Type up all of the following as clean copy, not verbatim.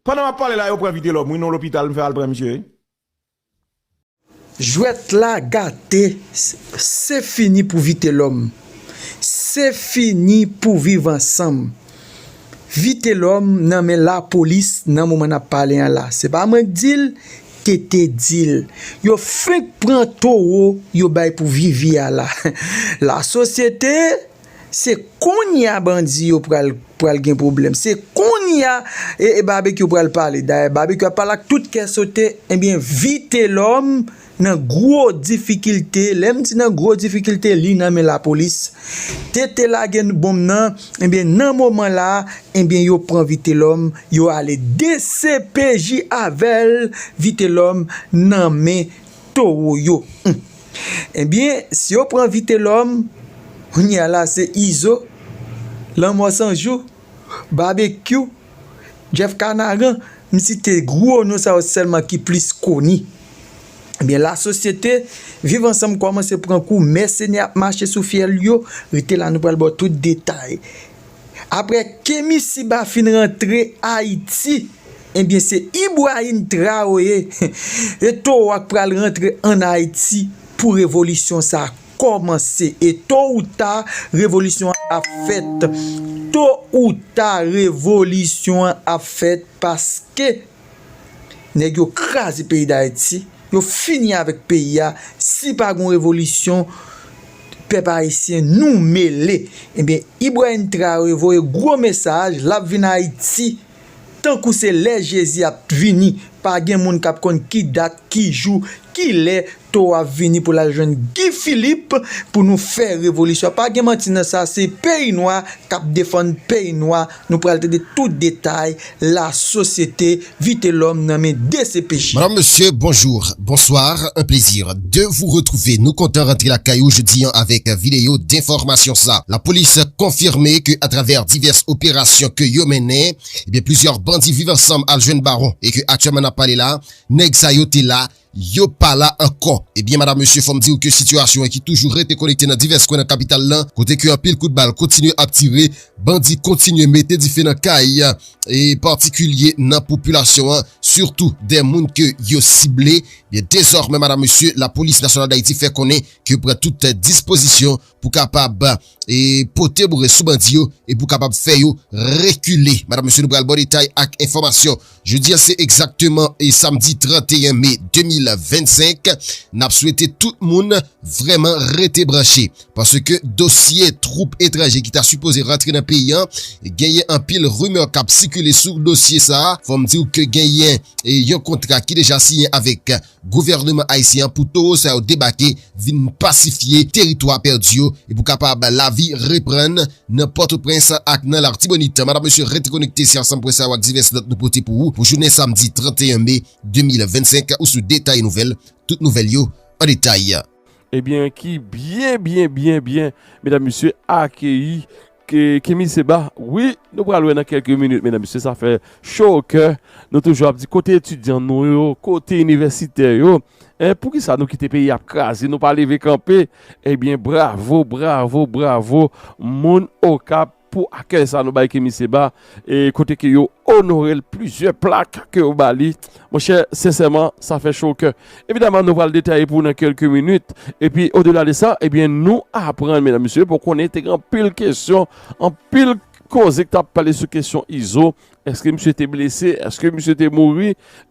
Pendant que je parle là, je prends vite l'homme, oui, non, l'hôpital, je fais le monsieur. Jouette la gâté, c'est fini pour vite l'homme. C'est fini pour vivre ensemble. Vite l'homme, nan men la police, nan moment n'a parlé là. C'est pas moi dit, tété dit. Yo fait prend toro, yo bay pour vivre là. La société, c'est qu'on y a bandi yo pour gen problème. C'est qu'on y a et barbecue pour parler. D'ailleurs, barbecue parle toute qui sauté, eh bien vite l'homme nan gros difficulté, l'aime dit nan gros difficulté li nan men la police. Tété la gen bom nan, eh bien nan moment là, eh bien yo prend vite l'homme, yo aller DCPJ avec vite l'homme nan men toro yo. Eh bien si yo prend vite l'homme, on y a là c'est Iso, l'homme sans jour, barbecue, Jeff Canaran, si t'es gros nous ça seulement qui plus connu. Eh bien la société vivre ensemble commence à prendre coup mercenaire marcher sous fiel yo, rete là nous pral bo tout détail. Après Kémi Siba fin rentrer Haïti, eh bien c'est Ibrahim Traoré et to wak pral rentrer en Haïti pour révolution ça commencer et tôt ou tard révolution a fait. Tôt ou tard révolution a fait parce que nèg yo krasi pays d'Haïti. Yo fini avec pays a si pas gon révolution peuple haïtien nous mêler. Eh bien Ibrahim Traoré voye gros message la vinn Haïti tant que c'est les Jésus a vini pas gen moun k'ap kon qui date qui jour qui l'est to a vini pour la jeune Guy Philippe pour nous faire révolution pas gen maintenant ça c'est pays noir k'ap défendre pays noir nous pral de tout détail la société vite l'homme nommé DCPJ. Madame, monsieur, bonjour, bonsoir, un plaisir de vous retrouver. Nous comptons rentrer la caillou jeudi avec vidéo d'information ça. La police a confirmé que à travers diverses opérations que yo mené, eh bien plusieurs bandits vivent ensemble à jeune baron et que actuellement n'a pas là, nèg sa yo te là yo pas là encore. Eh bien, madame, monsieur, faut me dire que situation qui toujours été connectée dans divers coins de la capitale là, côté que un pile coup de balle continue à tirer, bandits continuent mettre différents cailles et particulier dans la population, surtout des moun que yo ciblé. Bien, désormais, madame, monsieur, la police nationale d'Haïti fait connaître que prend toute disposition pour capable et porter bourré sous bandit et pour capable faire yo reculer. Madame, monsieur, nous pral bon détail avec information. Je dis c'est exactement et samedi 31 mai 2025. N'a souhaité tout le monde vraiment rester branché parce que dossier troupe étranger qui t'a supposé rentrer dans le pays, gagné un pile rumeur qui a circulé sur le dossier ça. Faut me dire que gagné et un contrat qui déjà signé avec gouvernement haïtien pour tout ça débarquer, vinn pacifier territoire perdu et pour capable la vie reprendre n'importe prince ak dans l'Artibonite. Madame, monsieur, restez connecté si ensemble pour ça avec divers notes nous porter pour vous pour journée samedi 31 mai 2025 ou sous détail nouvelle, toute nouvelle yo en détail. Eh bien, qui bien, mesdames, messieurs, accueilli Kémi Siba. Oui, nous allons dans quelques minutes, mesdames, messieurs, ça fait chaud au cœur. Nous toujours dit côté étudiant, nous, côté universitaire, pour qui ça nous quitte pays à craser, nous pas lever camper. Eh bien, bravo, mon au cap pour accueillir ça nous bail Kémi Siba et côté que yo honorer plusieurs plaques que au Bali. Mon cher, sincèrement, ça fait chaud au cœur. Évidemment, nous allons le détailler pour dans quelques minutes. Et puis, au-delà de ça, eh bien, nous apprendre, mesdames, messieurs, pour qu'on ait en pile question, en pile cause que tu as parlé sur question ISO. Est-ce que monsieur était blessé? Est-ce que monsieur était mort?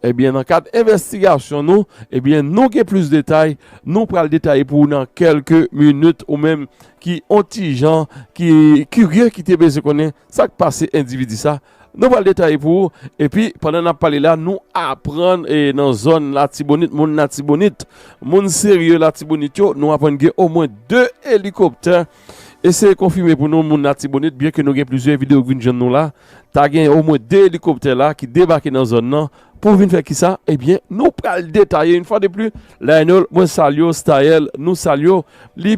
Eh bien, dans le cadre d'investigation, nous, eh bien, nous avons plus de détails. Nous prenons le détail pour dans quelques minutes ou même qui ont des gens qui curieux qui te besoin connaître ça qui passe individu ça. Nous allons le détailler pour et puis pendant qu'on parler là, nous apprendre et dans zone Latibonite, mon Latibonite, mon sérieux Latibonite, nous apprendre au moins 2 hélicoptères. Et c'est confirmé pour nous, mon Latibonite, bien que nous ayons plusieurs vidéos qui viennent nous là, tu as au moins 2 hélicoptères là qui débarquent dans la zone là. Pour venir faire qui ça? Eh bien, nous prenons le détailler une fois de plus. Lionel, moi salio, Style, nous salio, li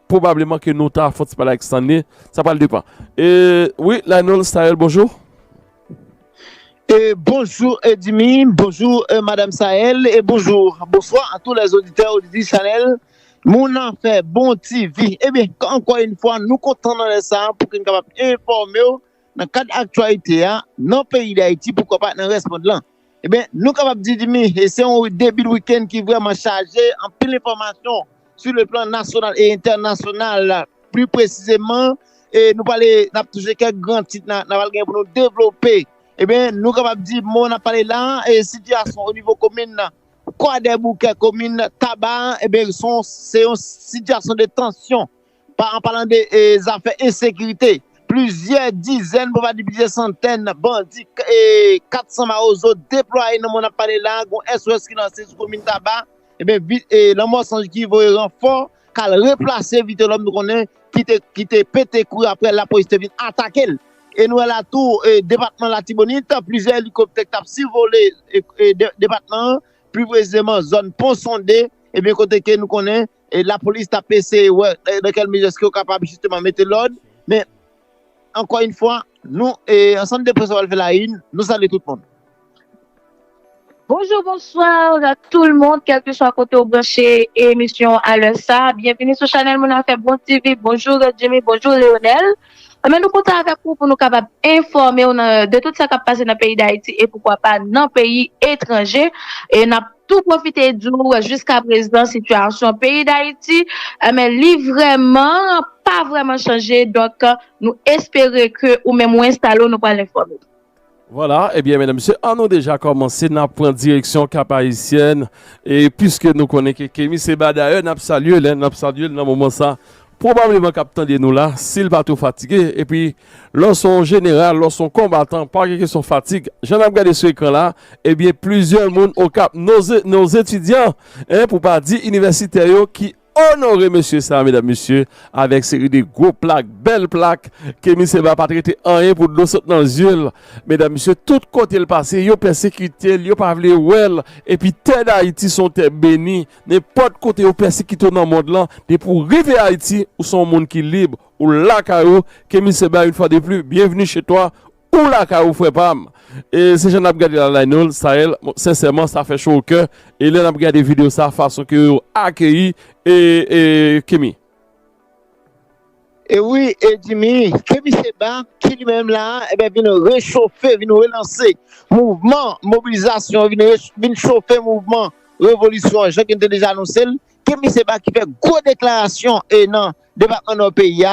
probablement que nous t'as fait pas l'extender, ça parle de pas. Et oui, Lionel, Style, bonjour. Et bonjour Edimi, bonjour Madame Sahel et bonjour, bonsoir à tous les auditeurs du Chanel. Mon enfant, bon TV. Eh bien, encore une fois, nous comptons dans ça pour qu'on soit capable d'informer dans le cadre d'actualité, dans le pays d'Haïti, pourquoi pas dans répondre là. Eh bien, nous capables de dire, et c'est un début de week-end qui est vraiment chargé en pile d'informations sur le plan national et international, plus précisément, et nous parlons, nous avons touché quelques grands titres pour nous développer. Eh bien, nous capables de dire, on a parlé là, et situation au niveau commune, quoi des bouquets communes, tabac, eh bien, c'est une situation de tension, en parlant des affaires insécurité. Plusieurs dizaines, pour pas dire plusieurs centaines, bandits et 400 maozo déployés dans mon appareil là, un SOS qui lancé sur la commune tabac, et bien, le mensonge qui va renfort, car replacer vite l'homme nous connaît, qui était pété coup après la police vient attaquer. Et nous, à la tour, département la Tibonite, plusieurs hélicoptères qui ont survolé département, plus précisément zone pont sondé, et bien, côté que nous connaissons, et la police a PC, ouais, dans quelle mesure est-ce qu'on est capable justement de mettre l'ordre, mais encore une fois, nous, ensemble de presse, on va faire la une, nous saluons tout le monde. Bonjour, bonsoir à tout le monde, quel que soit côté au branché émission à l'heure ça. Bienvenue sur Chanel Mon Affaire Bon TV. Bonjour Jimmy, bonjour Léonel. Mais nous comptons avec vous pour nous capables informer de tout ça qui a passé dans le pays d'Haïti et pourquoi pas dans le pays étranger. Et nous avons tout profité du jusqu'à présent situation pays d'Haïti. Mais lui vraiment pas vraiment changé. Donc nous espérons que ou même installons nous pas l'informer. Voilà, eh bien, mesdames et messieurs, on a déjà commencé dans la direction cap haïtienne. Et puisque nous connaissons que Kémy Seba d'ailleurs, nous saluons dans le moment ça. Probablement capitaine de nous là, s'il va tout fatigué. Et puis, lorsqu'on général, lorsqu'on combattant, pas que question fatigue, j'en ai regardé ce écran là, eh bien, plusieurs monde au cap, nos étudiants, pour pas dire universitaires qui honorer monsieur ça, mesdames, messieurs, avec série de gros plaques, belles plaques, Kémy Seba pas traité rien pour nous sauter dans les yeux. Mesdames, messieurs, tout côté le passé, yo persécuté, yo pas vle well, et puis terre d'Haïti sont terre béni, n'importe côté yo persécuté dans le monde là, et pour arriver à Haïti, où sont monde qui libre, ou la caillou, Kémy Seba une fois de plus, bienvenue chez toi, ou la caillou frère Pam. Et c'est j'en ai regardé la line Sahel, sincèrement ça fait chaud au cœur et là on a regardé vidéo ça façon que accueilli et Kémy. Et oui, et Jimmy, Kémy Seba qui lui-même là, eh bien vient réchauffer, vient relancer mouvement mobilisation, vient chauffer mouvement révolution, j'ai déjà annoncé. Kémy Seba qui fait gros déclaration et non département dans le pays,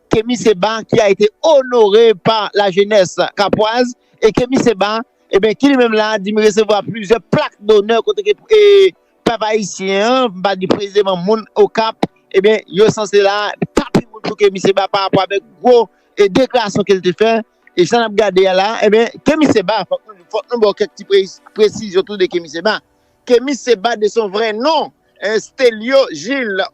Kémy Seba qui a été honoré par la jeunesse capoise. Et Kémy Seba, eh bien, qui lui-même là, dit me recevoir plusieurs plaques d'honneur côté peuple haïtien, pas du président moun au Cap, eh bien, yo censé là, taper moun pour Kémy Seba par rapport avec gros et déclaration qu'elle te fait, et j'en ai regardé là, eh bien, Kémy Seba, faut nous avoir quelques petites précisions autour de Kémy Seba. Kémy Seba de son vrai nom, Stélio Gilles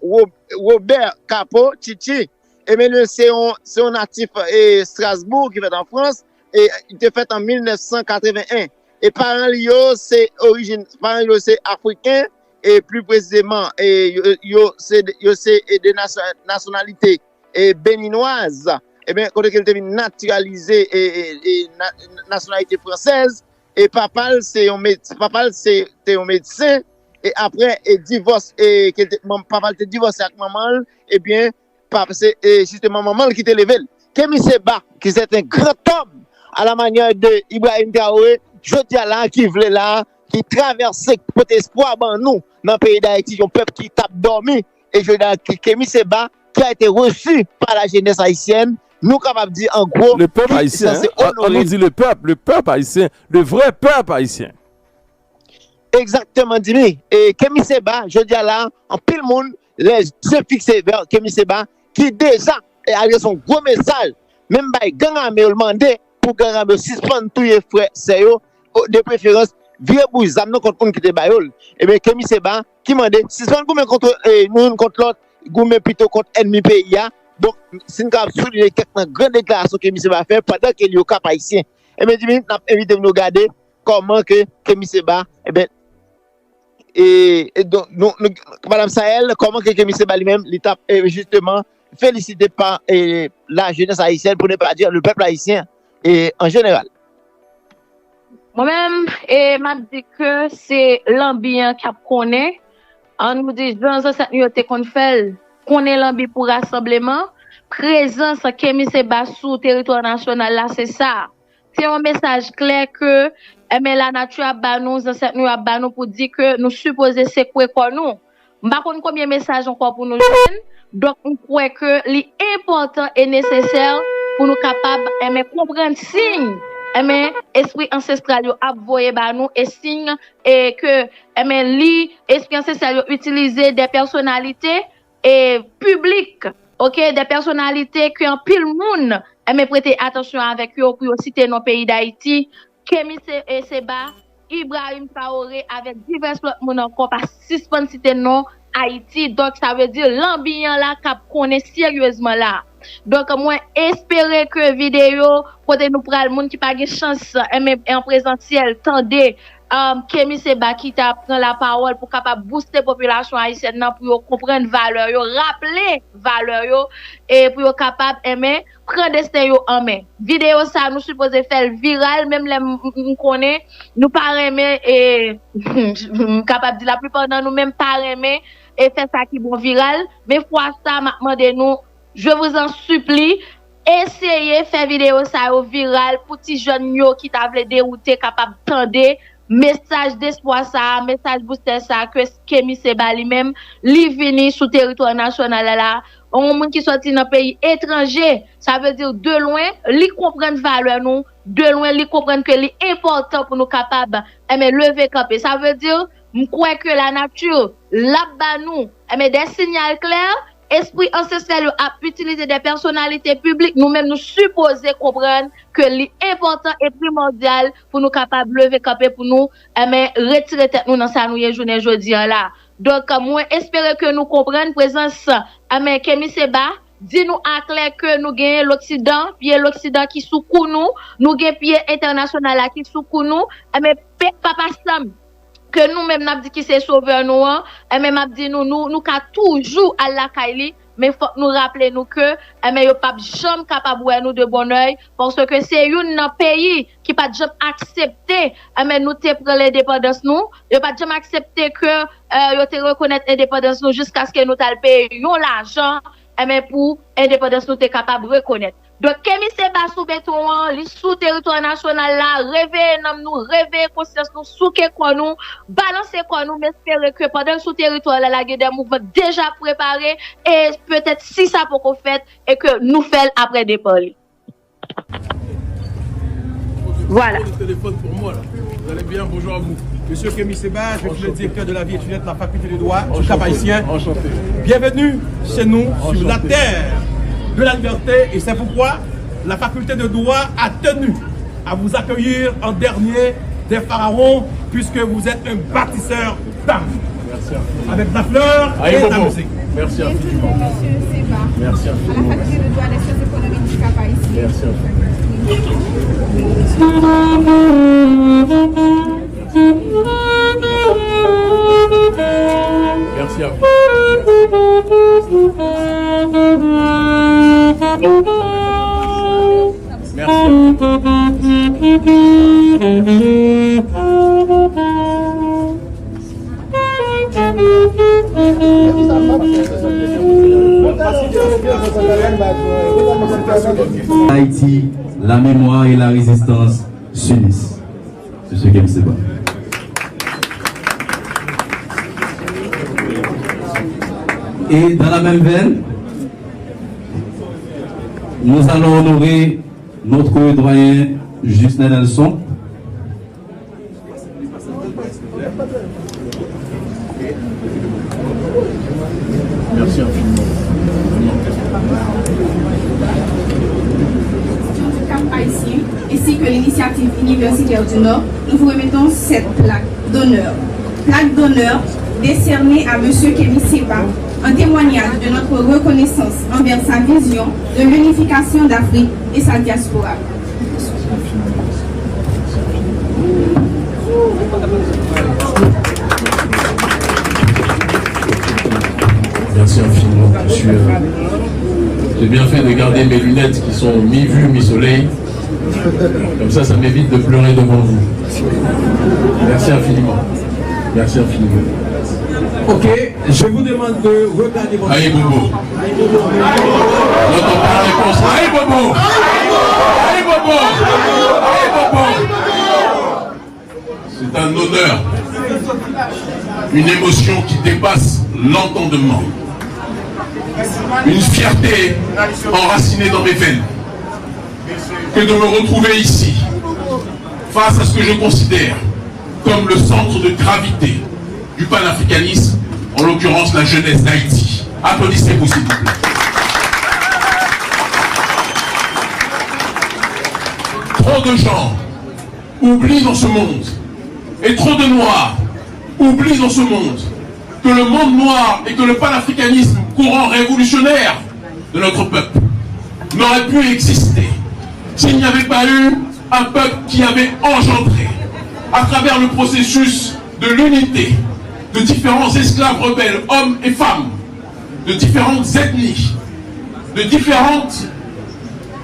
Robert Capo Chichi, eh bien, c'est un natif Strasbourg qui fait en France, et il était fait en 1981. Et parents c'est africain et plus précisément c'est des nationalités béninoises. Et bien quand il était naturalisé et nationalité française et papa c'est un médecin et après divorce et papa était divorcé avec maman et bien papa c'est justement maman qui était levé. Kémy Seba qui est un grand homme à la manière de Ibrahim Traoré, je dis là, qui voulait là, qui traversait pour espoir dans nous, dans le pays d'Haïti, un peuple qui tape dormi, et je dis Kémy Seba, qui a été reçu par la jeunesse haïtienne, nous capables de dire en gros, le peuple haïtien, on dit le peuple haïtien, le vrai peuple haïtien. Exactement, Dimi. Et Kémy Seba, je dis là, en pile monde, les yeux fixés vers Kémy Seba, qui déjà a son gros message, même par gang armé, le mandé, pour que suspendre tous les frères, c'est de préférence, vieux bouzam, non contre qui te bayol. Et bien, Kémy Seba, qui m'a dit, suspendre gourmet contre nous, contre l'autre, gourmet plutôt contre ennemi pays. Donc, c'est une souligner quelques grandes déclarations que Kémy Seba fait pendant qu'il y a au cap haïtien. Et bien, nous avons invité nous regarder comment que Kémy Seba, eh bien, et donc, Madame Sahel, comment que Kémy Seba lui-même, l'étape, justement, félicité par la jeunesse haïtienne, pour ne pas dire le peuple haïtien. Et en général. Moi-même, m'a dit que c'est l'ambiance qu'on connaît. On nous dit, dans cette nuit, qu'on fait, qu'on est l'ambiance pour rassemblement. présence Kémy Seba sous territoire national là, c'est ça. C'est un message clair que mais la nature a ban nous, ancêtres nous a ban nous pour dire que nous supposons c'est quoi nous. Par contre, combien de messages encore pour nous jeunes? Donc, on croit que l'important et nécessaire pour nous capables de comprendre signe. Esprit ancestral yo a voyé ba nous et signe et que l'esprit ancestral utiliser des personnalités et publiques, OK, des personnalités qui en pile monde prêter attention avec eux pour citer nos pays d'Haïti, Kémy Seba, Ibrahim Traoré avec divers autres monde encore pas suspend citer non Haïti. Donc ça veut dire l'ambiance là qu'a connaît sérieusement là. Donc moi espérer que vidéo côté nous pral monde qui pas de chance en présentiel tendez Kémy Seba qui t'a prend la parole pour capable booster population haïtienne pour comprendre valeur yo, rappeler valeur yo et pour capable prendre destin yo en main. Vidéo ça nous supposé faire viral même les nous connaît nous pas aimer et capable dire la plupart d'entre nous même pas aimer et faire ça qui bon viral mais fois ça m'a demandé nous je vous en supplie essayez faire vidéo ça au viral pour petit jeunes yo qui t'a voulu dérouter capable tendre message d'espoir ça, message booster ça que Kémy Seba lui-même li vini sous territoire national là, on monde qui sorti dans pays étranger, ça veut dire de loin li comprendre valeur nous, de loin li comprendre que li important pour nous capable lever camper. Ça veut dire me croire que la nature là-bas nous des signaux clairs. Esprit ancestral a utilisé des personnalités publiques, nous-mêmes nous supposons comprendre que l'important et primordial pour nous capables de lever camper pour nous retirer tête nous dans sa nouille journée jeudi là. Donc moi espérer que nous comprenions présence Kémy Seba dit nous à clair que nous gagnons l'Occident, puis l'Occident qui sous nous gagnons pied international là qui sous nous mais papa Sam que nous-mêmes n'a dit qui c'est sauveur nous et même n'a dit nous qu'a toujours à la Kaili mais faut nous rappeler nous que mais yo pas jamais capable voir nous de bon oeil parce que c'est un pays qui pas jamais accepter mais nous te prendre l'indépendance nous yo pas jamais accepter que yo te reconnaître l'indépendance nous jusqu'à ce que nous t'al payer l'argent mais pour indépendance nous t'es capable de reconnaître. Donc Kémy Seba sous béton li sous territoire national là rêver nous rêver conscience nous sous quoi nous balancer quoi nous mais espérer que pendant sous territoire là la des mouvements déjà préparés et peut-être si ça pour qu'on fait et que nous fait après départ. Voilà. Le téléphone pour moi là. Vous allez bien, bonjour à vous. Monsieur Kémy Seba, je suis le directeur de la vie étudiante de la faculté de droit du Cap Haïtien. Enchanté. Bienvenue chez nous, enchanté, sur la terre de la liberté, et c'est pourquoi la faculté de droit a tenu à vous accueillir en dernier des pharaons, puisque vous êtes un bâtisseur d'âme. Merci. Avec la fleur et la musique. Merci infiniment. Monsieur Seba. Merci infiniment. À la faculté de droit des sciences économiques du Cap Haïtien. Merci infiniment. Merci à vous. Haïti, la mémoire et la résistance s'unissent. C'est ce Kémy Seba. Et dans la même veine, nous allons honorer notre doyen Justin Nelson. Merci infiniment. Du Cap Haïtien, ainsi que l'initiative universitaire du Nord, nous vous remettons cette plaque d'honneur. Plaque d'honneur décernée à M. Kémy Seba, en témoignage de notre reconnaissance envers sa vision de l'unification d'Afrique et sa diaspora. Merci infiniment. J'ai bien fait de garder mes lunettes qui sont mi-vue, mi-soleil. Comme ça m'évite de pleurer devant vous. Merci infiniment. Merci infiniment. Ok, je vous demande de regarder votre... Allez, Bobo. N'entends pas la réponse. Aïe Bobo! Aïe Bobo! Aïe Bobo! C'est un honneur, une émotion qui dépasse l'entendement, une fierté enracinée dans mes veines, que de me retrouver ici, face à ce que je considère comme le centre de gravité du panafricanisme, en l'occurrence la jeunesse d'Haïti. Applaudissez-vous s'il vous plaît. Trop de gens oublient dans ce monde, et trop de Noirs oublient dans ce monde, que le monde noir et que le panafricanisme, courant révolutionnaire de notre peuple, n'aurait pu exister s'il n'y avait pas eu un peuple qui avait engendré, à travers le processus de l'unité, de différents esclaves rebelles, hommes et femmes, de différentes ethnies, de différentes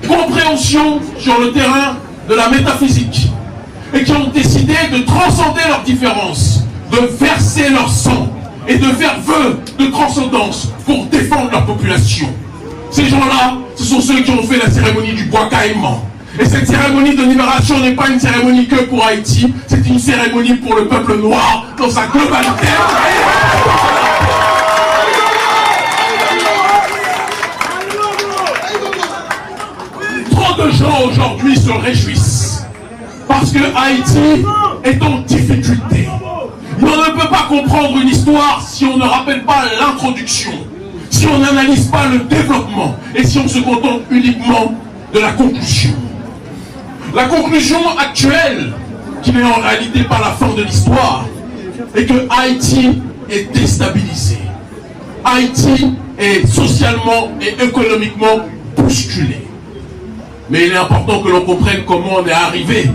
compréhensions sur le terrain de la métaphysique, et qui ont décidé de transcender leurs différences, de verser leur sang et de faire vœu de transcendance pour défendre leur population. Ces gens-là, ce sont ceux qui ont fait la cérémonie du bois caïman. Et cette cérémonie de libération n'est pas une cérémonie que pour Haïti, c'est une cérémonie pour le peuple noir dans sa globalité. Trop de gens aujourd'hui se réjouissent parce que Haïti est en difficulté. Mais on ne peut pas comprendre une histoire si on ne rappelle pas l'introduction, si on n'analyse pas le développement et si on se contente uniquement de la conclusion. La conclusion actuelle, qui n'est en réalité pas la fin de l'histoire, est que Haïti est déstabilisé. Haïti est socialement et économiquement bousculé. Mais il est important que l'on comprenne comment on est arrivé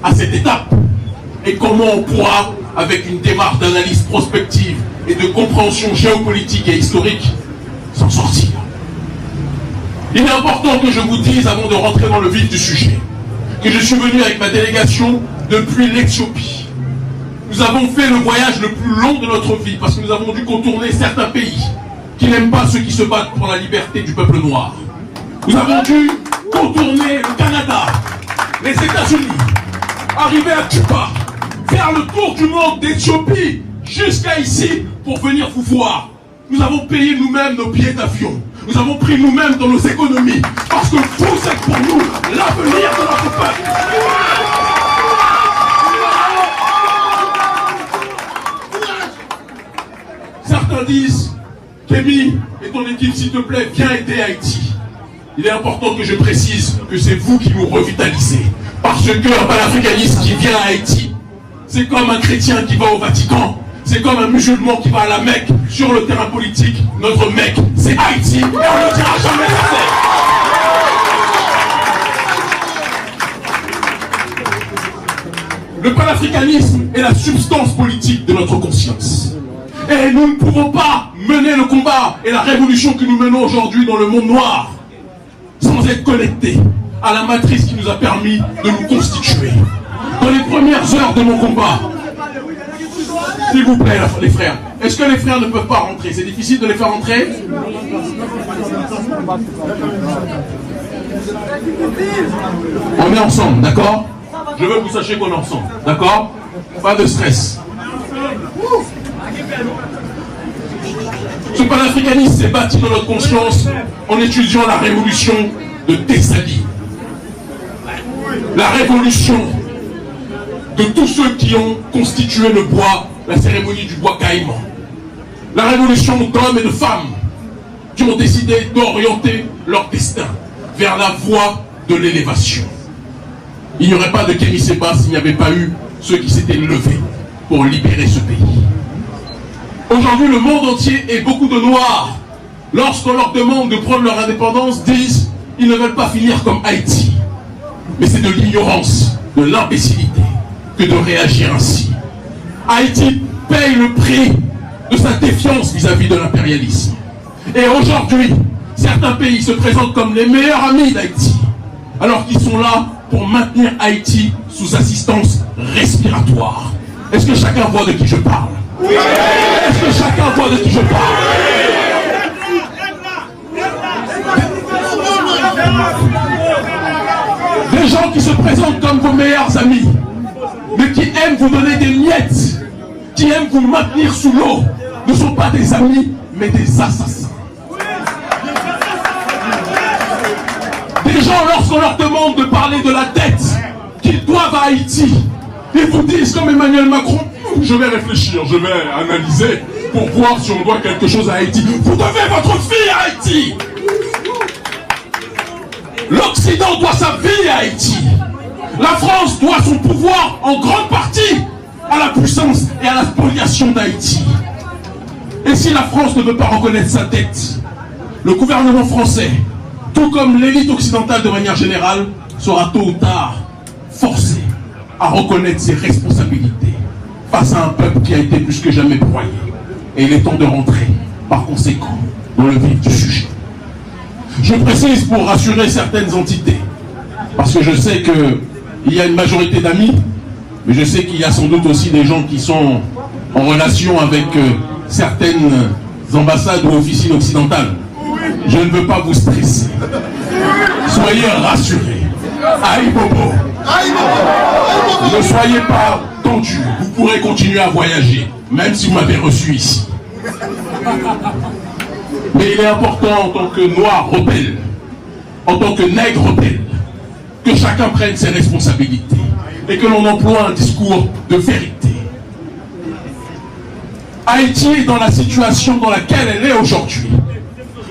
à cette étape et comment on pourra, avec une démarche d'analyse prospective et de compréhension géopolitique et historique, s'en sortir. Il est important que je vous dise, avant de rentrer dans le vif du sujet, que je suis venu avec ma délégation depuis l'Éthiopie. Nous avons fait le voyage le plus long de notre vie parce que nous avons dû contourner certains pays qui n'aiment pas ceux qui se battent pour la liberté du peuple noir. Nous avons dû contourner le Canada, les États-Unis, arriver à Cuba, faire le tour du monde d'Éthiopie jusqu'à ici pour venir vous voir. Nous avons payé nous-mêmes nos billets d'avion. Nous avons pris nous-mêmes dans nos économies parce que vous êtes pour nous l'avenir de notre peuple. Certains disent, Kémy et ton équipe, s'il te plaît, viens aider Haïti. Il est important que je précise que c'est vous qui nous revitalisez. Parce que un panafricaniste qui vient à Haïti, c'est comme un chrétien qui va au Vatican. C'est comme un musulman qui va à la Mecque. Sur le terrain politique, notre Mecque, c'est Haïti. Et on ne le dira jamais assez. Le panafricanisme est la substance politique de notre conscience. Et nous ne pouvons pas mener le combat et la révolution que nous menons aujourd'hui dans le monde noir sans être connectés à la matrice qui nous a permis de nous constituer. Dans les premières heures de mon combat, s'il vous plaît, les frères, est-ce que les frères ne peuvent pas rentrer? C'est difficile de les faire rentrer? On est ensemble, d'accord? Je veux que vous sachiez qu'on est ensemble, d'accord? Pas de stress. Ce panafricanisme s'est bâti dans notre conscience en étudiant la révolution de Tessali. La révolution de tous ceux qui ont constitué le bois, la cérémonie du bois caïman. La révolution d'hommes et de femmes qui ont décidé d'orienter leur destin vers la voie de l'élévation. Il n'y aurait pas de Kémy Séba s'il n'y avait pas eu ceux qui s'étaient levés pour libérer ce pays. Aujourd'hui, le monde entier et beaucoup de Noirs, lorsqu'on leur demande de prendre leur indépendance, disent qu'ils ne veulent pas finir comme Haïti. Mais c'est de l'ignorance, de l'imbécilité que de réagir ainsi. Haïti paye le prix de sa défiance vis-à-vis de l'impérialisme. Et aujourd'hui, certains pays se présentent comme les meilleurs amis d'Haïti, alors qu'ils sont là pour maintenir Haïti sous assistance respiratoire. Est-ce que chacun voit de qui je parle? Oui. Est-ce que chacun voit de qui je parle? gens qui se présentent comme vos meilleurs amis, mais qui aiment vous donner des miettes, qui aiment vous maintenir sous l'eau, ne sont pas des amis, mais des assassins. Des gens, lorsqu'on leur demande de parler de la dette qu'ils doivent à Haïti, ils vous disent comme Emmanuel Macron, je vais réfléchir, je vais analyser pour voir si on doit quelque chose à Haïti. Vous devez votre vie à Haïti. L'Occident doit sa vie à Haïti. La France doit son pouvoir en grande partie à la puissance et à la spoliation d'Haïti. Et si la France ne veut pas reconnaître sa dette, le gouvernement français, tout comme l'élite occidentale de manière générale, sera tôt ou tard forcé à reconnaître ses responsabilités face à un peuple qui a été plus que jamais broyé. Et il est temps de rentrer, par conséquent, dans le vif du sujet. Je précise pour rassurer certaines entités, parce que je sais qu'il y a une majorité d'amis, mais je sais qu'il y a sans doute aussi des gens qui sont en relation avec certaines ambassades ou officines occidentales. Je ne veux pas vous stresser. Soyez rassurés. Aïe Bobo. Ne soyez pas tendus. Vous pourrez continuer à voyager, même si vous m'avez reçu ici. Mais il est important en tant que noir rebelle, en tant que nègre rebelle, que chacun prenne ses responsabilités et que l'on emploie un discours de vérité. Haïti est dans la situation dans laquelle elle est aujourd'hui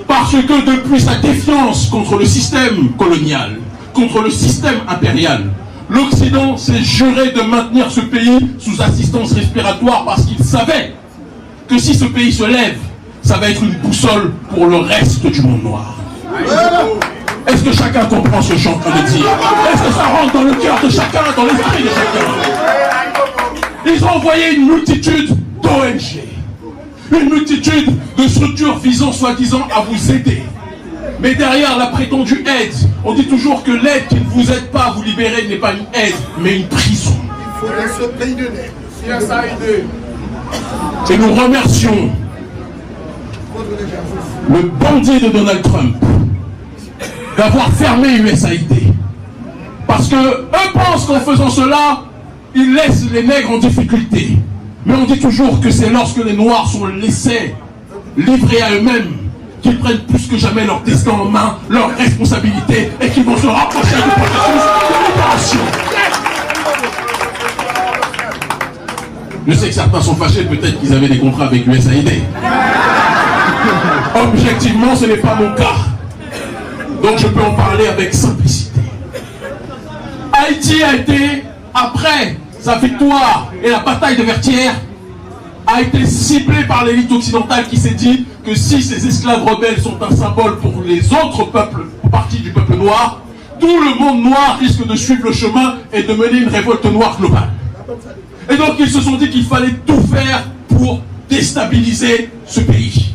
parce que depuis sa défiance contre le système colonial, contre le système impérial, l'Occident s'est juré de maintenir ce pays sous assistance respiratoire parce qu'il savait que si ce pays se lève, ça va être une boussole pour le reste du monde noir. Est-ce que chacun comprend ce que je suis en train de dire? Est-ce que ça rentre dans le cœur de chacun, dans l'esprit de chacun? Ils ont envoyé une multitude d'ONG, une multitude de structures visant soi-disant à vous aider. Mais derrière la prétendue aide, on dit toujours que l'aide qui ne vous aide pas à vous libérer n'est pas une aide, mais une prison. Il faut laisser le pays de l'aide. Et nous remercions le bandit de Donald Trump d'avoir fermé USAID. Parce que eux pensent qu'en faisant cela, ils laissent les nègres en difficulté. Mais on dit toujours que c'est lorsque les noirs sont laissés livrés à eux-mêmes qu'ils prennent plus que jamais leur destin en main, leur responsabilité, et qu'ils vont se rapprocher du processus de libération. Je sais que certains sont fâchés, peut-être qu'ils avaient des contrats avec USAID. Objectivement, ce n'est pas mon cas. Donc je peux en parler avec simplicité. Haïti a été, après sa victoire et la bataille de Vertières, a été ciblé par l'élite occidentale qui s'est dit que si ces esclaves rebelles sont un symbole pour les autres peuples, partie du peuple noir, tout le monde noir risque de suivre le chemin et de mener une révolte noire globale. Et donc ils se sont dit qu'il fallait tout faire pour déstabiliser ce pays.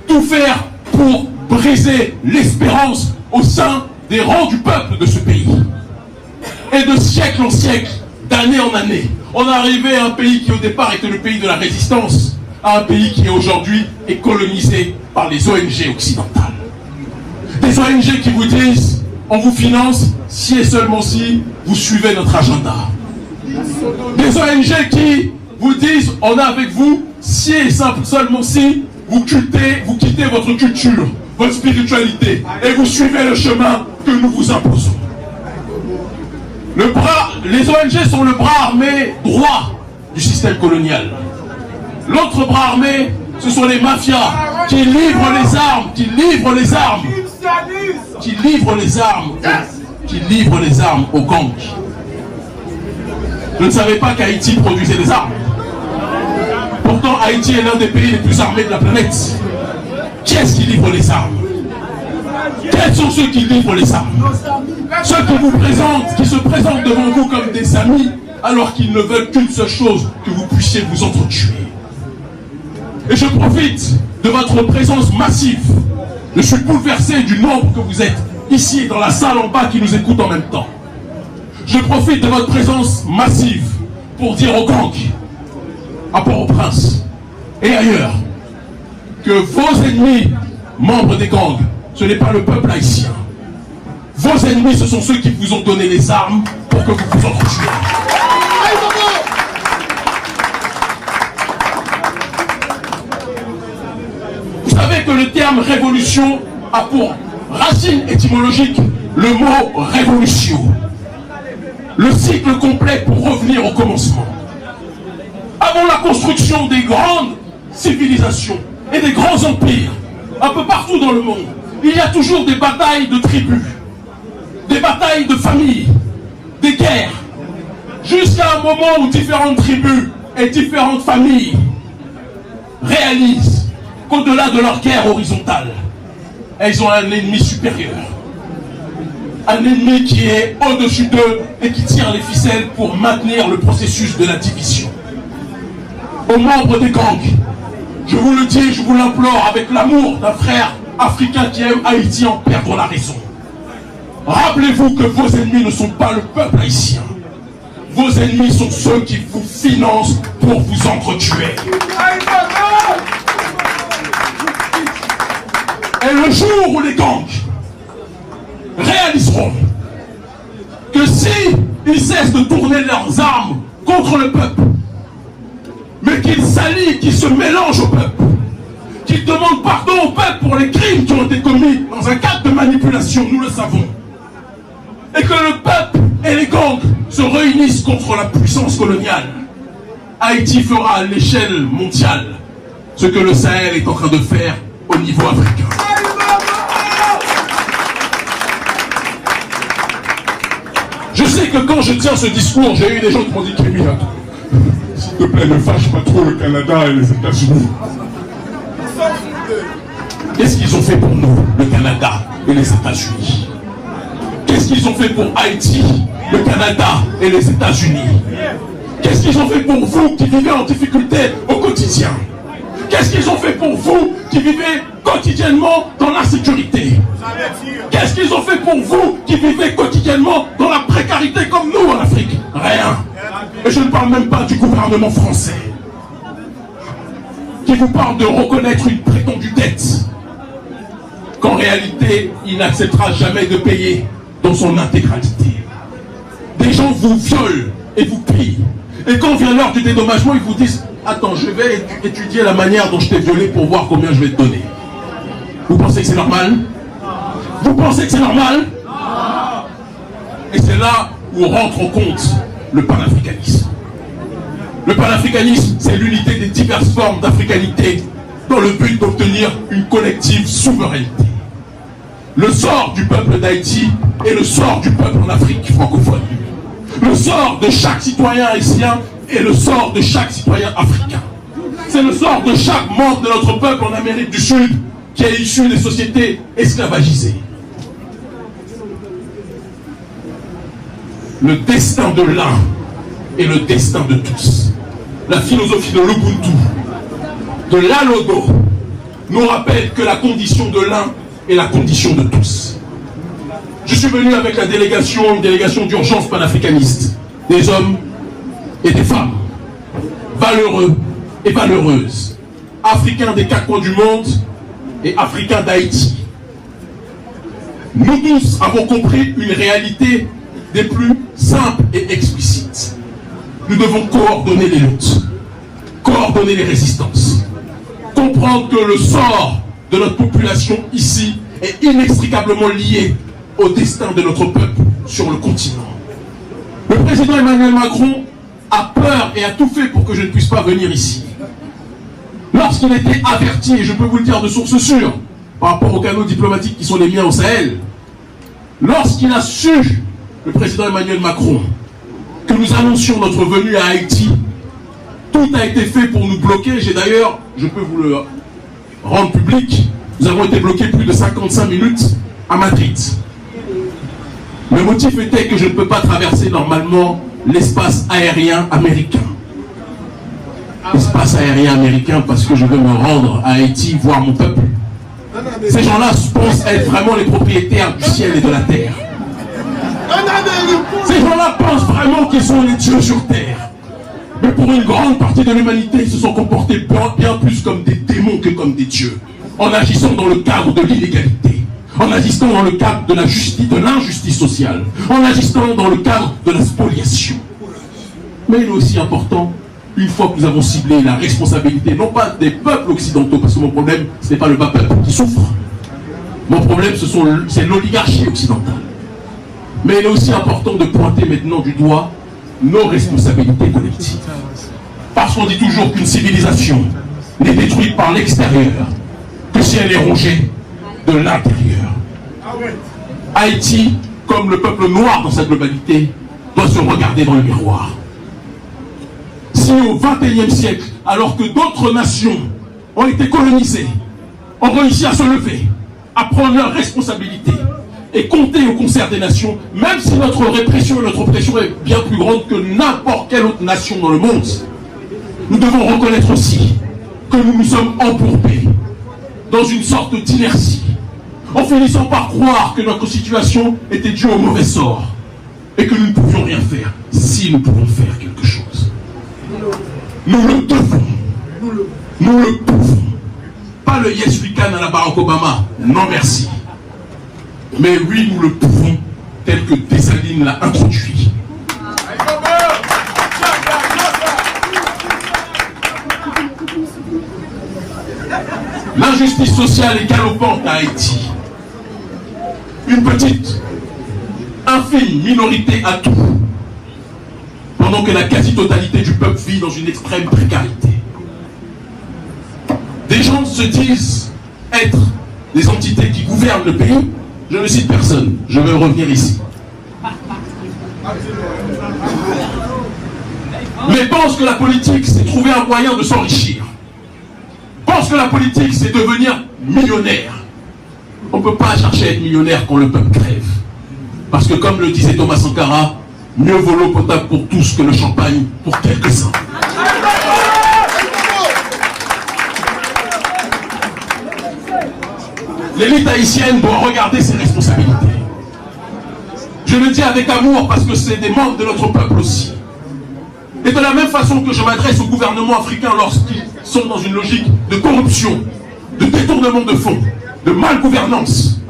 Tout faire pour briser l'espérance au sein des rangs du peuple de ce pays. Et de siècle en siècle, d'année en année, on est arrivé à un pays qui au départ était le pays de la résistance, à un pays qui aujourd'hui est colonisé par les ONG occidentales. Des ONG qui vous disent, on vous finance si et seulement si vous suivez notre agenda. Des ONG qui vous disent, on est avec vous si et seulement si vous quittez votre culture, votre spiritualité, et vous suivez le chemin que nous vous imposons. Les ONG sont le bras armé droit du système colonial. L'autre bras armé, ce sont les mafias qui livrent les armes aux gangs. Je ne savais pas qu'Haïti produisait des armes. Pourtant, Haïti est l'un des pays les plus armés de la planète. Qui est-ce qui livre les armes? Quels sont ceux qui livrent les armes? Ceux qui se présentent devant vous comme des amis, alors qu'ils ne veulent qu'une seule chose, que vous puissiez vous entretuer. Et je profite de votre présence massive. Je suis bouleversé du nombre que vous êtes ici, dans la salle en bas, qui nous écoutent en même temps. Je profite de votre présence massive pour dire aux gangs, à Port-au-Prince et ailleurs, que vos ennemis, membres des gangs, ce n'est pas le peuple haïtien. Vos ennemis, ce sont ceux qui vous ont donné les armes pour que vous vous entretuiez. Vous savez que le terme révolution a pour racine étymologique le mot révolution. Le cycle complet pour revenir au commencement. Avant la construction des grandes civilisations et des grands empires, un peu partout dans le monde, il y a toujours des batailles de tribus, des batailles de familles, des guerres, jusqu'à un moment où différentes tribus et différentes familles réalisent qu'au-delà de leur guerre horizontale, elles ont un ennemi supérieur. Un ennemi qui est au-dessus d'eux et qui tire les ficelles pour maintenir le processus de la division. Aux membres des gangs, je vous le dis, je vous l'implore avec l'amour d'un frère africain qui aime Haïti en perdre la raison. Rappelez-vous que vos ennemis ne sont pas le peuple haïtien. Vos ennemis sont ceux qui vous financent pour vous entretuer. Et le jour où les gangs réaliseront que si ils cessent de tourner leurs armes contre le peuple, mais qu'ils s'allient, qu'ils se mélangent au peuple, qu'ils demandent pardon au peuple pour les crimes qui ont été commis dans un cadre de manipulation, nous le savons, et que le peuple et les gangs se réunissent contre la puissance coloniale, Haïti fera à l'échelle mondiale ce que le Sahel est en train de faire au niveau africain. Je sais que quand je tiens ce discours, j'ai eu des gens qui m'ont dit Kémy, s'il te plaît, ne fâche pas trop le Canada et les États-Unis. Qu'est-ce qu'ils ont fait pour nous, le Canada et les États-Unis? Qu'est-ce qu'ils ont fait pour Haïti, le Canada et les États-Unis? Qu'est-ce qu'ils ont fait pour vous qui vivez en difficulté au quotidien? Qu'est-ce qu'ils ont fait pour vous qui vivez quotidiennement dans l'insécurité? Qu'est-ce qu'ils ont fait pour vous qui vivez quotidiennement dans la précarité comme nous en Afrique? Rien. Et je ne parle même pas du gouvernement français qui vous parle de reconnaître une prétendue dette qu'en réalité il n'acceptera jamais de payer dans son intégralité. Des gens vous violent et vous pillent. Et quand vient l'heure du dédommagement, ils vous disent attends, je vais étudier la manière dont je t'ai violé pour voir combien je vais te donner. Vous pensez que c'est normal? Vous pensez que c'est normal? Et c'est là où rentre en compte le panafricanisme. Le panafricanisme, c'est l'unité des diverses formes d'africanité dans le but d'obtenir une collective souveraineté. Le sort du peuple d'Haïti est le sort du peuple en Afrique francophone. Le sort de chaque citoyen haïtien est le sort de chaque citoyen africain. C'est le sort de chaque membre de notre peuple en Amérique du Sud qui est issu des sociétés esclavagisées. Le destin de l'un est le destin de tous. La philosophie de l'Ubuntu, de l'Alodo, nous rappelle que la condition de l'un est la condition de tous. Je suis venu avec une délégation d'urgence panafricaniste, des hommes et des femmes, valeureux et valeureuses, africains des 4 coins du monde et africains d'Haïti. Nous tous avons compris une réalité des plus simples et explicites. Nous devons coordonner les luttes, coordonner les résistances, comprendre que le sort de notre population ici est inextricablement lié au destin de notre peuple sur le continent. Le président Emmanuel Macron a peur et a tout fait pour que je ne puisse pas venir ici. Lorsqu'il était averti, et je peux vous le dire de source sûre, par rapport aux canaux diplomatiques qui sont les miens au Sahel, lorsqu'il a su, le président Emmanuel Macron, que nous annoncions notre venue à Haïti, tout a été fait pour nous bloquer. J'ai d'ailleurs, je peux vous le rendre public, nous avons été bloqués plus de 55 minutes à Madrid. Le motif était que je ne peux pas traverser normalement l'espace aérien américain. L'espace aérien américain parce que je veux me rendre à Haïti, voir mon peuple. Ces gens-là pensent être vraiment les propriétaires du ciel et de la terre. Ces gens-là pensent vraiment qu'ils sont les dieux sur terre. Mais pour une grande partie de l'humanité, ils se sont comportés bien plus comme des démons que comme des dieux, en agissant dans le cadre de l'illégalité, en agissant dans le cadre de l'injustice sociale, en agissant dans le cadre de la spoliation. Mais il est aussi important, une fois que nous avons ciblé la responsabilité, non pas des peuples occidentaux, parce que mon problème, ce n'est pas le bas peuple qui souffre. Mon problème, c'est l'oligarchie occidentale. Mais il est aussi important de pointer maintenant du doigt nos responsabilités collectives. Parce qu'on dit toujours qu'une civilisation n'est détruite par l'extérieur que si elle est rongée de l'intérieur. Haïti, comme le peuple noir dans sa globalité, doit se regarder dans le miroir. Si au XXIe siècle, alors que d'autres nations ont été colonisées, ont réussi à se lever, à prendre leurs responsabilités et compter au concert des nations, même si notre répression et notre oppression est bien plus grande que n'importe quelle autre nation dans le monde, nous devons reconnaître aussi que nous nous sommes embourbés dans une sorte d'inertie, en finissant par croire que notre situation était due au mauvais sort et que nous ne pouvions rien faire. Si nous pouvons faire quelque chose, nous le devons, nous le pouvons. Pas le yes we can à la Barack Obama, non merci. Mais oui, nous le pouvons, tel que Dessalines l'a introduit. L'injustice sociale est galopante à Haïti. Une petite, infime minorité à tout, pendant que la quasi-totalité du peuple vit dans une extrême précarité. Des gens se disent être des entités qui gouvernent le pays. Je ne cite personne, je vais revenir ici. Mais pensent que la politique, c'est trouver un moyen de s'enrichir. Pensent que la politique, c'est devenir millionnaire. On ne peut pas chercher à être millionnaire quand le peuple crève. Parce que comme le disait Thomas Sankara, mieux vaut l'eau potable pour tous que le champagne pour quelques-uns. L'élite haïtienne doit regarder ses responsabilités. Je le dis avec amour parce que c'est des membres de notre peuple aussi. Et de la même façon que je m'adresse au gouvernement africain lorsqu'ils sont dans une logique de corruption, de détournement de fonds, de malgouvernance.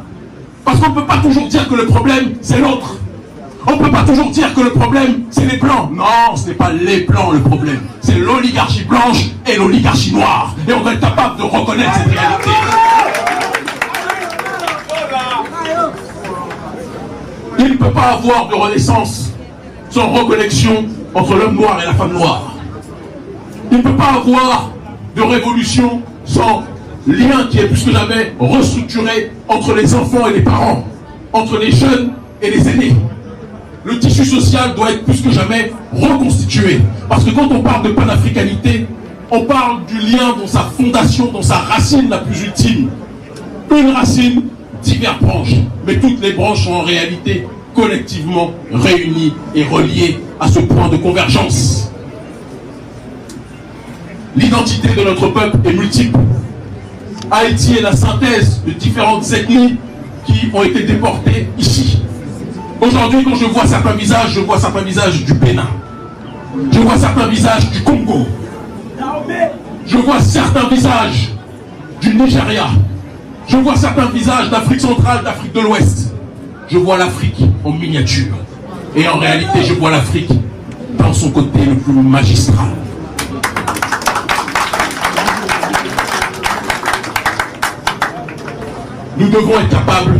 Parce qu'on ne peut pas toujours dire que le problème, c'est l'autre. On ne peut pas toujours dire que le problème, c'est les Blancs. Non, ce n'est pas les Blancs le problème. C'est l'oligarchie blanche et l'oligarchie noire. Et on doit être capable de reconnaître cette réalité. Il ne peut pas avoir de renaissance sans reconnexion entre l'homme noir et la femme noire. Il ne peut pas avoir de révolution sans lien qui est plus que jamais restructuré entre les enfants et les parents, entre les jeunes et les aînés. Le tissu social doit être plus que jamais reconstitué. Parce que quand on parle de panafricanité, on parle du lien dans sa fondation, dans sa racine la plus ultime. Une racine, diverses branches. Mais toutes les branches sont en réalité collectivement réunies et reliées à ce point de convergence. L'identité de notre peuple est multiple. Haïti est la synthèse de différentes ethnies qui ont été déportées ici. Aujourd'hui, quand je vois certains visages du Bénin. Je vois certains visages du Congo. Je vois certains visages du Nigeria. Je vois certains visages d'Afrique centrale, d'Afrique de l'Ouest. Je vois l'Afrique en miniature. Et en réalité, je vois l'Afrique dans son côté le plus magistral. Nous devons être capables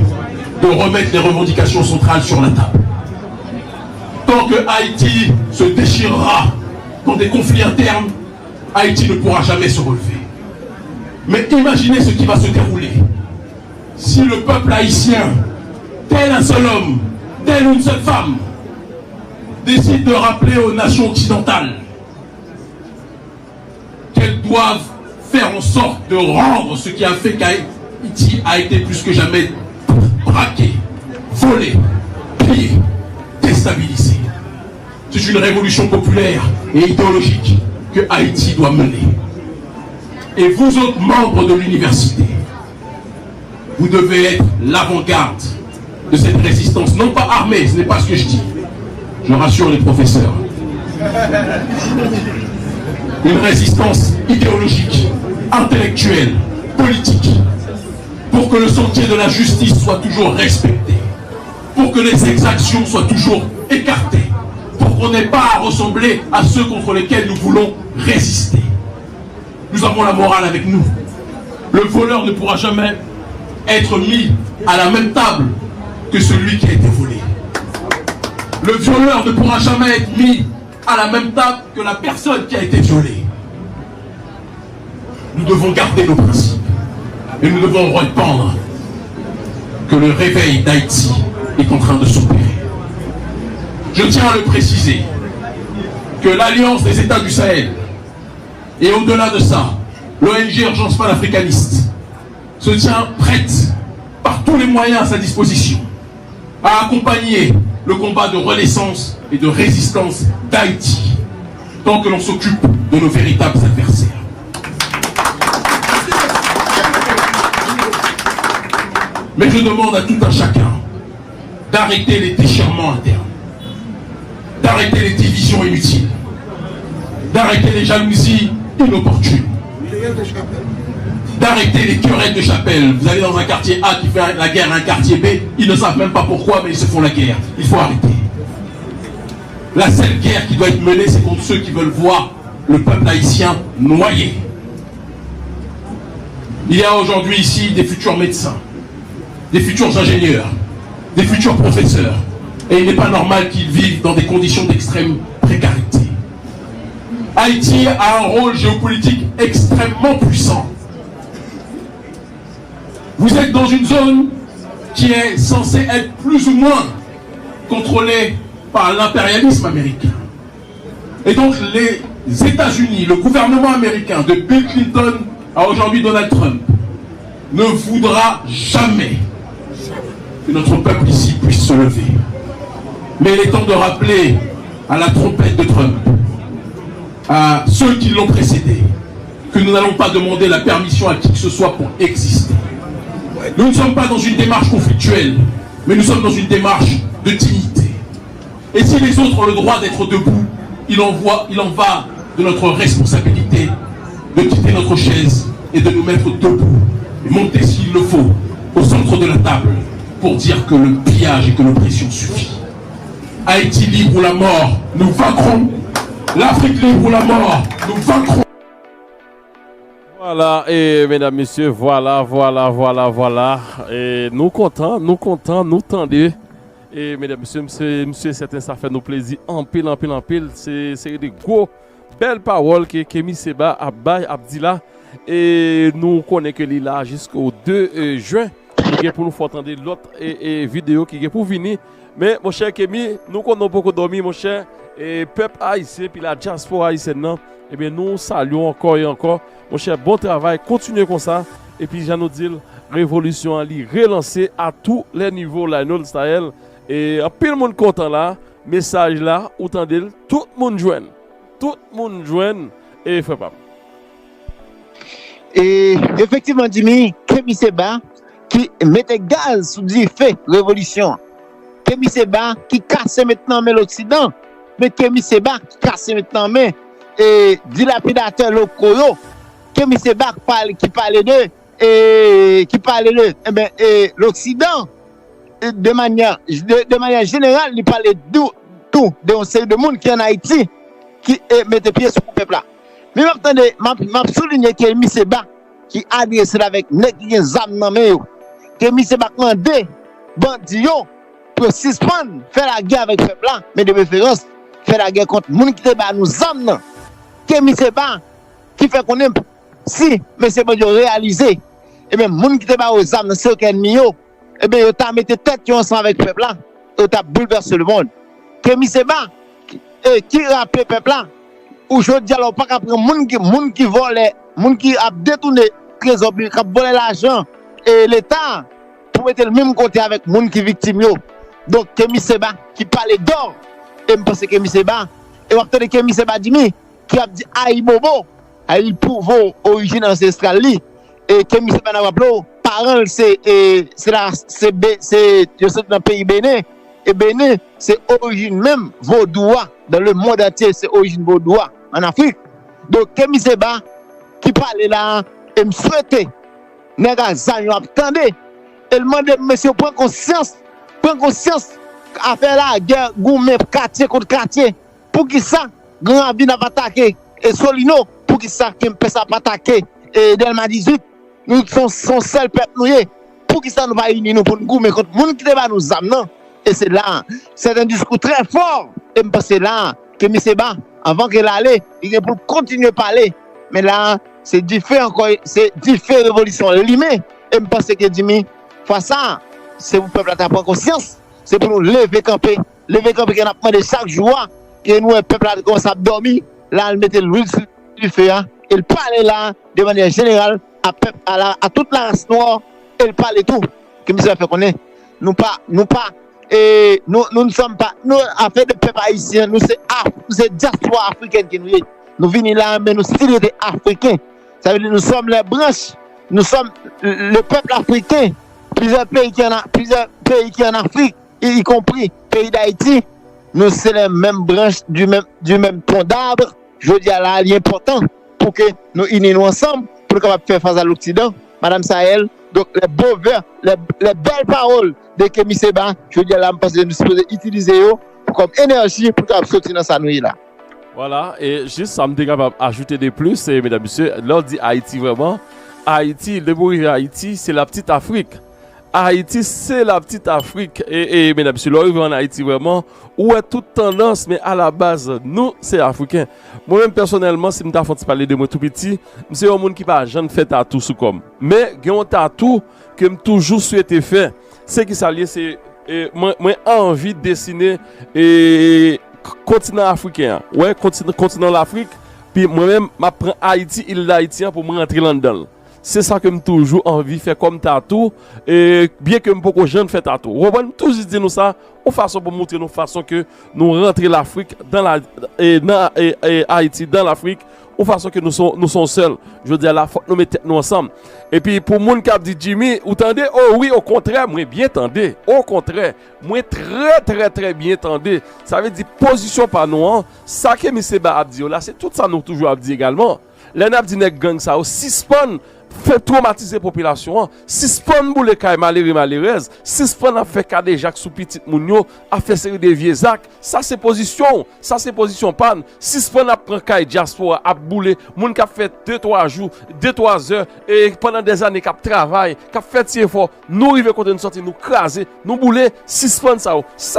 de remettre les revendications centrales sur la table. Tant que Haïti se déchirera dans des conflits internes, Haïti ne pourra jamais se relever. Mais imaginez ce qui va se dérouler si le peuple haïtien, tel un seul homme, telle une seule femme, décide de rappeler aux nations occidentales qu'elles doivent faire en sorte de rendre ce qui a fait qu'Haïti a été plus que jamais braqué, volé, pillé, déstabilisé. C'est une révolution populaire et idéologique que Haïti doit mener. Et vous autres membres de l'université, vous devez être l'avant-garde de cette résistance, non pas armée, ce n'est pas ce que je dis. Je rassure les professeurs. Une résistance idéologique, intellectuelle, politique. pour que le sentier de la justice soit toujours respecté, pour que les exactions soient toujours écartées, pour qu'on n'ait pas à ressembler à ceux contre lesquels nous voulons résister. Nous avons la morale avec nous. Le voleur ne pourra jamais être mis à la même table que celui qui a été volé. Le violeur ne pourra jamais être mis à la même table que la personne qui a été violée. Nous devons garder nos principes et nous devons répandre que le réveil d'Haïti est en train de s'opérer. Je tiens à le préciser que l'Alliance des États du Sahel et au-delà de ça, l'ONG Urgence panafricaniste se tient prête par tous les moyens à sa disposition à accompagner le combat de renaissance et de résistance d'Haïti tant que l'on s'occupe de nos véritables adversaires. Mais je demande à tout un chacun d'arrêter les déchirements internes, d'arrêter les divisions inutiles, d'arrêter les jalousies inopportunes, d'arrêter les querelles de chapelle. Vous allez dans un quartier A qui fait la guerre à un quartier B, ils ne savent même pas pourquoi, mais ils se font la guerre. Il faut arrêter. La seule guerre qui doit être menée, c'est contre ceux qui veulent voir le peuple haïtien noyé. Il y a aujourd'hui ici des futurs médecins, des futurs ingénieurs, des futurs professeurs. Et il n'est pas normal qu'ils vivent dans des conditions d'extrême précarité. Haïti a un rôle géopolitique extrêmement puissant. Vous êtes dans une zone qui est censée être plus ou moins contrôlée par l'impérialisme américain. Et donc les États-Unis, le gouvernement américain de Bill Clinton à aujourd'hui Donald Trump, ne voudra jamais que notre peuple ici puisse se lever. Mais il est temps de rappeler à la trompette de Trump, à ceux qui l'ont précédé, que nous n'allons pas demander la permission à qui que ce soit pour exister. Nous ne sommes pas dans une démarche conflictuelle, mais nous sommes dans une démarche de dignité. Et si les autres ont le droit d'être debout, il en va de notre responsabilité de quitter notre chaise et de nous mettre debout, et monter s'il le faut au centre de la table pour dire que le pillage et que l'oppression suffit. Haïti libre ou la mort, nous vaincrons. L'Afrique libre ou la mort, nous vaincrons. Voilà, et mesdames, messieurs, voilà. Et nous contents, nous tendez. Et mesdames, messieurs, certains, ça fait nous plaisir en pile. C'est des gros, belles paroles que Kémy Seba a bail Abdila. Et nous connaissons que l'île là jusqu'au 2 juin. Pour nous faire entendre l'autre vidéo qui est pour venir. Mais mon cher Kémy, nous connaissons beaucoup dormi, mon cher. Et peuple haïtien, puis la diaspora haïtienne, eh bien, nous saluons encore et encore. Mon cher, bon travail, continuez comme ça. Et puis, j'en nous dis, révolution en ligne, relancée à tous les niveaux, là, dans le Sahel. Et un peu de monde content là, message là, autant de tout le monde joigne. Et fait pas. Et effectivement, Jimmy, Kémy Seba qui mettait gaz sous du fait révolution. Kémy Seba qui casse maintenant l'Occident. Mais Kémy Seba qui casse maintenant mais dilapidateur locaux. Kémy Seba qui parle de l'Occident de manière générale, il parle tout de une série de monde qui en Haïti qui mettent pied sur le peuple là. Mais attendez, m'a souligné que Kémy Seba qui adresse avec nèg qui gen zam nan men yo. Kémy Seba mandé bandi yo pour suspendre faire la guerre avec peuple là, mais de préférence faire la guerre contre moun qui te ba nous zam nan. Kémy Seba qui fait qu'on aime si mais c'est bon de réaliser et même moun qui te ba aux zam nan c'est aucun ennemi yo. Eh bien yo t'a mette tête qui ensemble avec peuple là, yo t'a bouleversé le monde. Kémy Seba qui rappelle peuple là. Aujourd'hui, alors, pas qu'après, moun qui vole, moun qui a détourné trésor, qui a volé l'argent, et l'État, pour mettre le même côté avec moun qui victime yo. Donc, Kémy Seba, qui parle d'or, et je pense que Kémy Seba, et on entend Kémy Seba Dimi, qui a dit Aïe Bobo, Aïe pour vos origines ancestrales, et Kémy Seba n'a pas parlé, parole, c'est dans le pays Bénin, et Bénin, c'est origine même vaudois, dans le monde entier, c'est origine vaudois. En Afrique. Donc, Kémy Seba qui parle là, et me souhaite nèg a zan yo attendez. Elle demande monsieur prendre conscience à faire la guerre gourmet quartier contre quartier. Pour qui ça Grand Abi n'a pas attaqué et Solino pour qui ça qui peut ça pas attaquer et Delma 18 nous sommes seul peuple nous pour qui ça nous va unir nous pour nous gourmet contre monde qui va nous amener et c'est là c'est un discours très fort et me penser là que M. Seba avant qu'elle allait il est pour continuer à parler mais là c'est différent encore c'est différent révolution limée et me penser que Jimmy face ça c'est pour peuple à prendre conscience c'est pour nous lever camper qu'on a demandé chaque jour que nous, le peuple a commencé à dormir, là, il mettait l'huile sur le feu, il parlait là, de manière générale, à toute la race noire, il parlait tout. Que monsieur fait connaître. Nous ne sommes pas, nous, affaire de peuple haïtien, nous, c'est diaspora africaine qui nous est. Nous venons là, mais nous, style africains. Ça veut dire, nous sommes les branches, nous sommes le peuple africain, plusieurs pays qui en Afrique, y compris pays d'Haïti. Nous sommes les mêmes branches du même tronc d'arbre. Je dis à là, il est important pour que nous unissions ensemble pour nous capables faire face à l'Occident. Madame Sahel, donc les beaux vers, les belles paroles de Kémy Seba, je dis à là, parce que nous sommes utiliser comme énergie pour sortir dans sa nuit là. Voilà, et juste ça me dit capable d'ajouter des plus, et mesdames et messieurs, là on dit Haïti vraiment. Haïti, le bruit Haïti, c'est la petite Afrique. Haïti, c'est la petite Afrique. Et mesdames et messieurs, là, en Haïti, vraiment, où est toute tendance, mais à la base, nous, c'est africain. Moi-même, personnellement, si je me parler de moi tout petit, c'est un monde qui n'a jamais fait tatou sous comme. Mais, il y a un tatou que je toujours souhaité faire. C'est qui s'allie, c'est, moi, envie de dessiner et continent africain. Ouais, continent l'Afrique. Puis, moi-même, je prends Haïti, il l'Haïtien pour me rentrer là-dedans. C'est ça que j'ai toujours envie de faire comme tatou. Et bien que je ne jeune fait tatou. On va toujours dire nous ça, de façon pour montrer nous façon que nous rentrons l'Afrique dans Haïti dans l'Afrique, de façon que nous sommes seuls. Je veux dire, la faut nous mettre nous ensemble. Et puis pour moun qui dit Jimmy, vous tendez? Oh oui, au contraire, moi bien tendez. Au contraire, moi très bien tendez. Ça veut dire position par nous. Hein. Ça que M. Seba a dit là, c'est tout ça nous toujours a dit également. Les n'a dit gang ça, suspend fait traumatiser la population, suspend pour les cas malheureuses, suspend a fait cas des Jacques sous petit mounio, a fait série de vieux actes, ça c'est position panne, suspend a prend cas diaspora a boulé, moun qui a fait 2-3 jours, 2-3 heures et pendant des années qui a travaillé, qui a fait si effort, nous arriver côté nous sortir, nous craser, nous bouler, suspend ça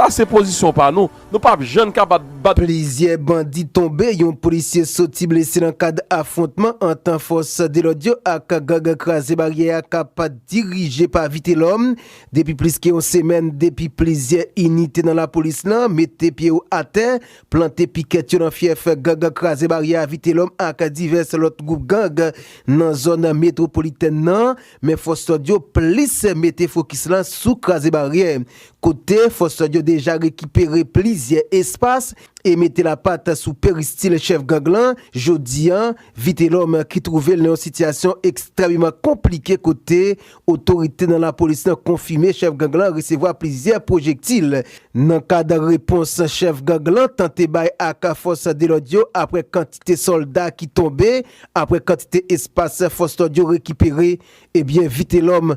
c'est position par nous pas jeunes capable battre. Plusieurs bandits tombés, un policier sorti blessé dans cadre affrontement en temps force de l'audio à gang crasé barrière capable dirigé par Vite l'homme depuis plus qu'une semaine depuis plusieurs unités dans la police là mettez pied à terre planter piquet dans fief gang crasé barrière Vite l'homme à divers autres groupes gang dans zone métropolitaine non mais force audio plus mettez focus là sous crasé barrière côté force audio déjà récupéré plusieurs espaces et mettez la patte sous péristyle chef ganglan jodian Vite l'homme qui trouvait dans une situation extrêmement compliquée côté autorité dans la police confirmé chef ganglan recevoir plusieurs projectiles dans cas de réponse chef ganglan tenté bay à force de l'audio après quantité soldats qui tombaient après quantité espace force audio récupéré et bien Vite l'homme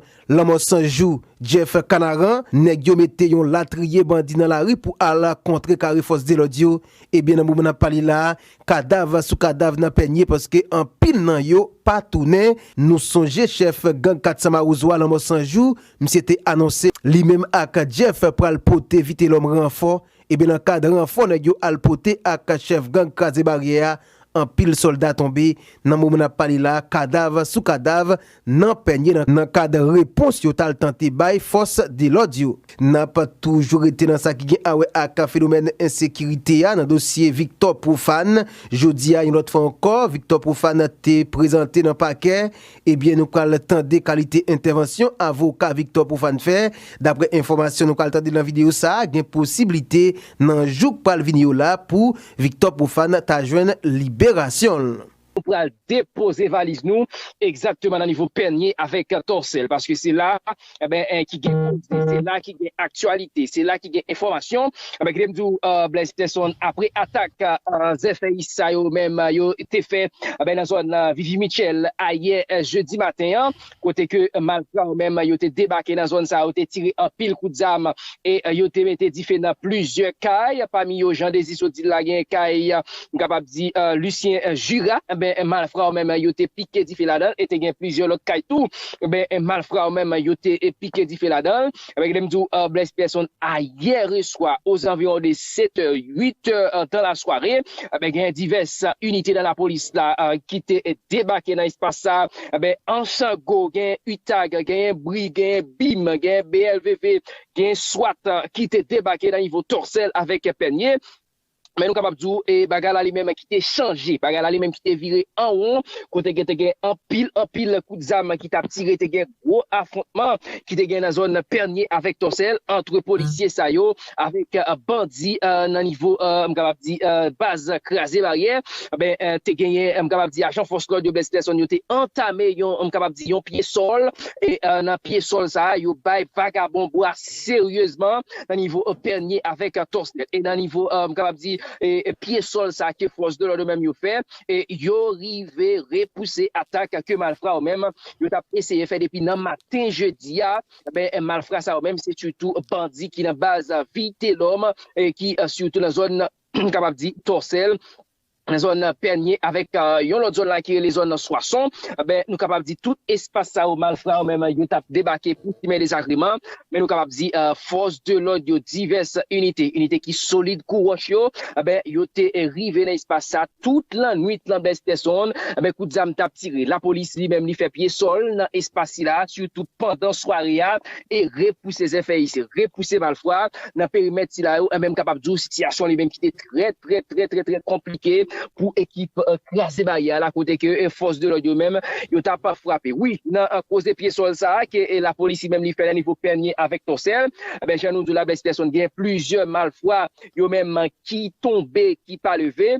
sans joue Jeff Canaran nèg yo mette yon latrier bandit dans la rue pour aller contre carré force de l'audio et bien dans moment parler là cadavre sous cadavre dans peigné parce que en pile nan yo pas tourné nous songer chef gang 400 Marouzoua dans sans jour monsieur était annoncé lui-même ak Jeff pour al porter Vite l'homme renfort et bien dans cadre renfort nèg yo al porter ak chef gang Krasé barrière en pile soldat tombé dans moment n'a parlé là cadavre sous cadavre nan peigné dans cadre réponse yo tal tenté bay force de l'audio n'a pas toujours été dans ça qui gen awe ak phénomène insécurité dans dossier Victor Profane jodi a une autre fois encore Victor Profane té présenté dans paquet et bien nous pral tande qualité intervention avocat Victor Profane fait d'après information nous pral tande dans vidéo ça gen possibilité dans jouk pral venir là pour Victor Profane ta joindre libération. pral déposer valise nous exactement dans niveau Pernier avec Torcel parce que c'est là qui gagne c'est là qui gagne actualité, c'est là qui gagne information avec les Blaise Tesson après attaque ZFI ça yo même yo été fait dans zone Vivi Michel hier jeudi matin côté que malgré même yo été débarqué dans zone ça yo été tiré un pile coup d'arme et yo été metté diffé dans plusieurs cailles parmi yo Jean Désir Soti la gagne caille capable dire Lucien Jura malfrat même yo été piqué diffé là-dedans et te gagne plusieurs autres cailles tout malfrat même yo été piqué diffé là-dedans avec les Blaise Tesson hier soir aux environs de 7h 8h dans la soirée gagne diverses unités dans la police là qui étaient débarqué dans l'espace ça en Sango gagne UTAG gagne BRI gagne BIM gagne BLVV gagne SWAT qui était débarqué dans niveau Torcel avec Pernier. Mais nous capable dire et bagala lui-même qui t'est changé, bagala lui-même qui t'est viré en haut, côté que t'es en pile coup d'armes qui t'a tiré, t'es gain gros affrontement qui t'es gain dans zone Pernier avec Torcel entre policiers ça yo avec bandits dans niveau capable dire base crasé barrière, t'es gagné capable dire agent force de Blaise Tesson yo t'es entamé yon capable dire yon pied sol et dans pied sol ça yo bay vagabond bois sérieusement dans niveau Pernier avec Torcel et dans niveau capable dire et pied sol ça que force de l'ordre même yo fait et yo rivé repousser attaque que malfrat ou même yo t'a essayé faire depuis nan matin jeudi malfrat ça ou même c'est surtout bandit qui dans base vite l'homme et qui surtout dans zone capable dire Torcel la zone Pernier avec yon l'autre zone là qui est les zones Soissons nous capable dire tout espace ça au malfrat ou même yo t'a débarqué pour mettre des agréments mais nous capable dire force de l'ordre yo diverses unités qui solide courage yo yo té rivé dans espace ça toute la nuit dans Blaise Tesson coup d'arme t'a tiré la police lui-même li fait pied sol dans espace là surtout pendant soirée et repousser les effets ici repousser malfrat dans périmètre là même capable dire situation lui même qui était très compliquée pour équipe classer barrière là côté que force de l'ordre même yo t'a pas frappé oui dans cause des pieds sol ça que la police même li fait le niveau Pernier avec Torcel j'ai nous de la Blaise Tesson bien plusieurs malfrats yo même qui tombé qui pas levé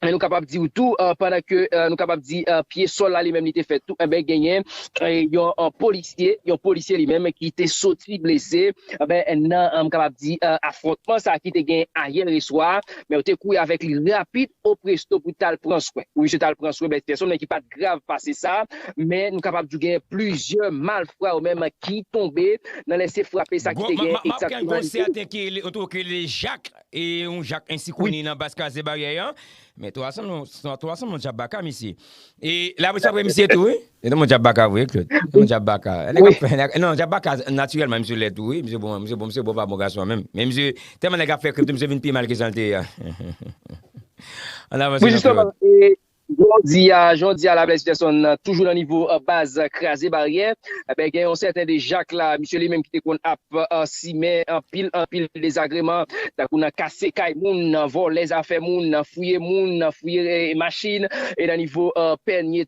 nous capable dire tout pendant que nous capable dire pied sol là lui-même il était fait tout gagné yon policier lui-même qui était sorti blessé nan capable dire affrontement ça qui était gagné hier soir mais on était coué avec lui rapide au presto pour tal prendre soin oui c'est tal prendre soin personne mais qui pas grave passer ça mais nous capable de gagner plusieurs malfrats ou même qui tombé dans laisser frapper ça qui était gagné exactement certain qui autour que les Jacques et un Jacques ainsi connu dans Basca Barrière mais toi ça mon Jabaka ici et là vous savez monsieur tout oui et mon Jabaka oui Claude mon Jabaka non Jabaka naturellement monsieur les tout oui monsieur bon pas mon garçon même mais monsieur tellement les gars fait que monsieur vinn plus mal que santé on avance justement Jodi à la Blaise Tesson toujours dans niveau base crasé barrière gagne un certain de Jacques là monsieur lui-même qui te kon ap si mais en pile désagrément ta kon casser kay moun voler les affaires moun fouiller machine et dans niveau Pernier